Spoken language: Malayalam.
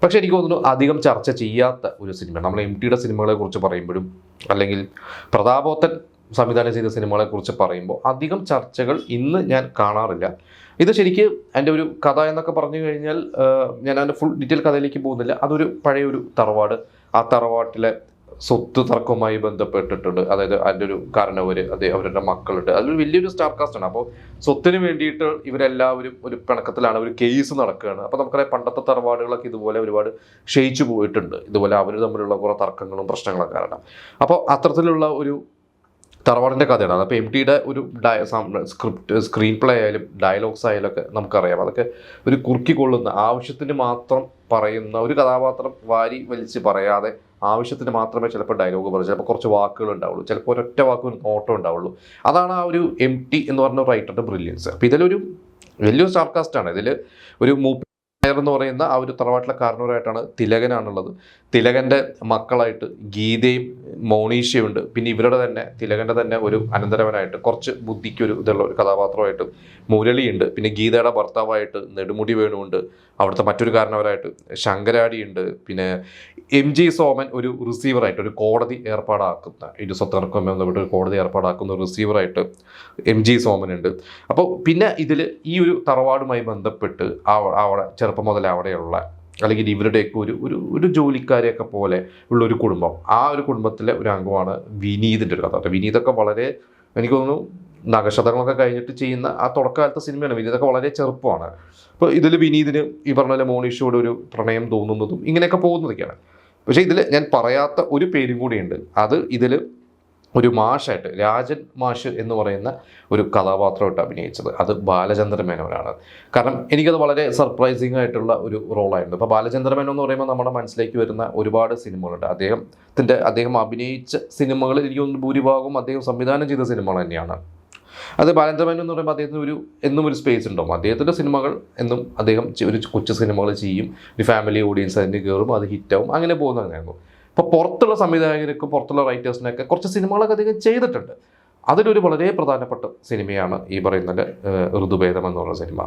പക്ഷേ എനിക്ക് തോന്നുന്നു അധികം ചർച്ച ചെയ്യാത്ത ഒരു സിനിമ. നമ്മൾ MTയുടെ സിനിമകളെ കുറിച്ച് പറയുമ്പോഴും അല്ലെങ്കിൽ പ്രതാപോത്തൻ സംവിധാനം ചെയ്ത സിനിമകളെ കുറിച്ച് പറയുമ്പോൾ അധികം ചർച്ചകൾ ഇന്ന് ഞാൻ കാണാറില്ല. ഇത് ശരിക്ക് എൻ്റെ ഒരു കഥ എന്നൊക്കെ പറഞ്ഞു കഴിഞ്ഞാൽ ഞാൻ അതിൻ്റെ ഫുൾ ഡീറ്റെയിൽ കഥയിലേക്ക് പോകുന്നില്ല. അതൊരു പഴയൊരു തറവാട്, ആ തറവാട്ടിലെ സ്വത്ത് തർക്കവുമായി ബന്ധപ്പെട്ടിട്ടുണ്ട്. അതായത് അതിൻ്റെ ഒരു കാരണവർ, അവരുടെ മക്കളുണ്ട്, അതിലൊരു വലിയൊരു സ്റ്റാർ കാസ്റ്റാണ്. അപ്പോൾ സ്വത്തിന് വേണ്ടിയിട്ട് ഇവരെല്ലാവരും ഒരു പിണക്കത്തിലാണ്, ഒരു കേസ് നടക്കുകയാണ്. അപ്പോൾ നമുക്കറിയാം പണ്ടത്തെ തറവാടുകളൊക്കെ ഇതുപോലെ ഒരുപാട് ക്ഷയിച്ചു പോയിട്ടുണ്ട്, ഇതുപോലെ അവർ തമ്മിലുള്ള കുറേ തർക്കങ്ങളും പ്രശ്നങ്ങളൊക്കെ കാരണം. അപ്പോൾ അത്തരത്തിലുള്ള ഒരു തറവാടിൻ്റെ കഥയാണ് അത്. അപ്പോൾ MTയുടെ ഒരു സ്ക്രീൻ പ്ലേ ആയാലും ഡയലോഗ്സ് ആയാലും ഒക്കെ നമുക്കറിയാം, അതൊക്കെ ഒരു കുറുക്കിക്കൊള്ളുന്ന, ആവശ്യത്തിന് മാത്രം പറയുന്ന ഒരു കഥാപാത്രം വാരി വലിച്ച് പറയാതെ ആവശ്യത്തിന് മാത്രമേ ചിലപ്പോൾ ഡയലോഗ് പറയൂ, ചിലപ്പോൾ കുറച്ച് വാക്കുകൾ ഉണ്ടാവുള്ളൂ, ചിലപ്പോൾ ഒരൊറ്റ വാക്ക് നോട്ടം ഉണ്ടാവുള്ളൂ. അതാണ് ആ ഒരു MT എന്ന് പറഞ്ഞ റൈറ്ററിൻ്റെ ബ്രില്യൻസ്. അപ്പോൾ ഇതിലൊരു വലിയൊരു സ്റ്റാർകാസ്റ്റാണ്. ഇതിൽ ഒരു എന്ന് പറയുന്ന ആ ഒരു തറവാട്ടിലെ കാരണവരായിട്ടാണ് തിലകനാണുള്ളത്. തിലകൻ്റെ മക്കളായിട്ട് ഗീതയും മോണീഷയും ഉണ്ട്. പിന്നെ ഇവരുടെ തന്നെ തിലകൻ്റെ തന്നെ ഒരു അനന്തരവനായിട്ട് കുറച്ച് ബുദ്ധിക്കൊരു ഇതുള്ള ഒരു കഥാപാത്രമായിട്ട് മുരളിയുണ്ട്. പിന്നെ ഗീതയുടെ ഭർത്താവായിട്ട് നെടുമുടി വേണുണ്ട്. അവിടുത്തെ മറ്റൊരു കാരണവരായിട്ട് ശങ്കരാടിയുണ്ട്. പിന്നെ MG സോമൻ ഒരു റിസീവറായിട്ട്, ഒരു കോടതി ഏർപ്പാടാക്കുന്ന, ഇത് സ്വത്തർക്കം ബന്ധപ്പെട്ട് ഒരു കോടതി ഏർപ്പാടാക്കുന്ന ഒരു റിസീവറായിട്ട് MG സോമനുണ്ട്. അപ്പോൾ പിന്നെ ഇതിൽ ഈ ഒരു തറവാടുമായി ബന്ധപ്പെട്ട് അവിടെ ചെറുപ്പം മുതൽ അവിടെയുള്ള അല്ലെങ്കിൽ ഇവരുടെയൊക്കെ ഒരു ജോലിക്കാരെയൊക്കെ പോലെ ഉള്ളൊരു കുടുംബം, ആ ഒരു കുടുംബത്തിലെ ഒരു അംഗമാണ് വിനീതിൻ്റെ ഒരു കഥ. വിനീതൊക്കെ വളരെ, എനിക്ക് തോന്നുന്നു നഗശതങ്ങളൊക്കെ കഴിഞ്ഞിട്ട് ചെയ്യുന്ന ആ തുടക്കകാലത്തെ സിനിമയാണ്. വിനീതൊക്കെ വളരെ ചെറുപ്പമാണ്. അപ്പോൾ ഇതിൽ വിനീതിന് ഈ പറഞ്ഞ പോലെ മോണീഷയോട് ഒരു പ്രണയം തോന്നുന്നതും ഇങ്ങനെയൊക്കെ പോകുന്നതൊക്കെയാണ്. പക്ഷേ ഇതിൽ ഞാൻ പറയാത്ത ഒരു പേരും കൂടിയുണ്ട്. അത് ഇതിൽ ഒരു മാഷായിട്ട് രാജൻ മാഷ് എന്ന് പറയുന്ന ഒരു കഥാപാത്രമായിട്ട് അഭിനയിച്ചത് അത് ബാലചന്ദ്രൻ മേനോനാണ്. കാരണം എനിക്കത് വളരെ സർപ്രൈസിങ് ആയിട്ടുള്ള ഒരു റോളായിരുന്നു. അപ്പോൾ ബാലചന്ദ്രൻ മേനോൻ എന്ന് പറയുമ്പോൾ നമ്മുടെ മനസ്സിലേക്ക് വരുന്ന ഒരുപാട് സിനിമകളുണ്ട്. അദ്ദേഹം അഭിനയിച്ച സിനിമകളിൽ എനിക്ക് തോന്നുന്നു ഭൂരിഭാഗവും അദ്ദേഹം സംവിധാനം ചെയ്ത സിനിമകൾ തന്നെയാണ്. അത് ബാലചന്ദ്രൻ മേനോൻ എന്ന് പറയുമ്പോൾ അദ്ദേഹത്തിന് എന്നും ഒരു സ്പേസ് ഉണ്ടാവും. അദ്ദേഹത്തിൻ്റെ സിനിമകൾ എന്നും അദ്ദേഹം ഒരു കൊച്ചു സിനിമകൾ ചെയ്യും, ഒരു ഫാമിലി ഓഡിയൻസ് അതിന് കയറും, അത് ഹിറ്റാവും, അങ്ങനെ പോകുന്നതായിരുന്നു. അപ്പോൾ പുറത്തുള്ള സംവിധായകർക്കും പുറത്തുള്ള റൈറ്റേഴ്സിനൊക്കെ കുറച്ച് സിനിമകളൊക്കെ അദ്ദേഹം ചെയ്തിട്ടുണ്ട്. അതിലൊരു വളരെ പ്രധാനപ്പെട്ട സിനിമയാണ് ഈ പറയുന്നത് ഋതുഭേദം എന്നുള്ള സിനിമ.